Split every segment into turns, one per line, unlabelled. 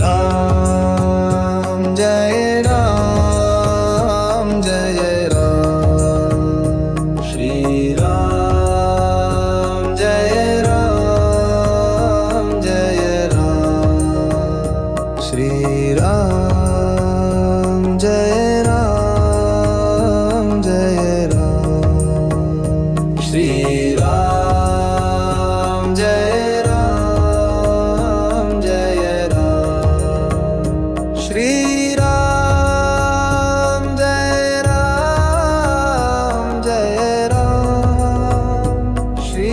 Ram Jai Ram Jai Ram Shri Ram Jai Ram Jai Ram Shri Ram Jai Ram Jai Ram Shri Ram Jai Ram Jai Ram Shri Ram Jai Ram Jai Ram Shri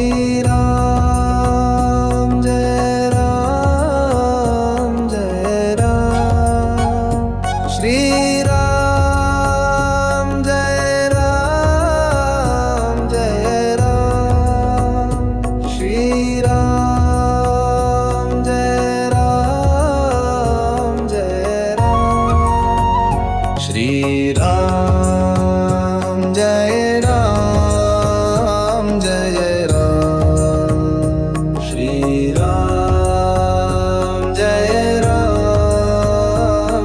Ram Jai Ram Jai Ram Shri Ram Jai Ram Jai Ram Shri Ram Jai Ram Jai Ram Shri Ram Jai Ram Jai Ram Shri Ram Jai Ram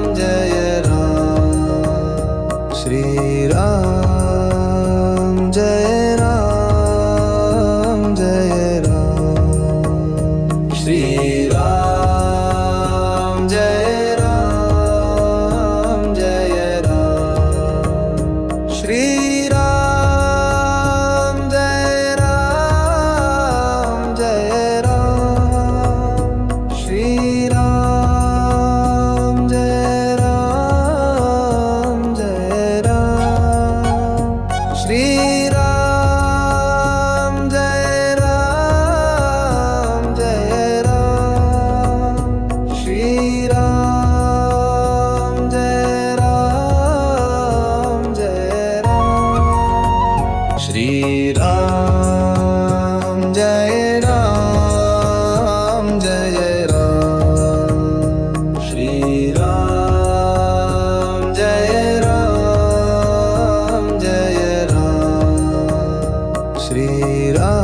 Jai Ram Shri Ram Jai Ram Jai Ram Shri Ram Jai Ram Jai Ram Shri Ram Jai Ram Jai Ram Shri Ram Jai Ram Jai Ram Shri Ram Jai Ram Jai Ram Shri Ram Jai Ram Jai Ram Shri Ram Jai Ram Jai Ram Shri Ram Jai Ram Jai Ram Shri Ram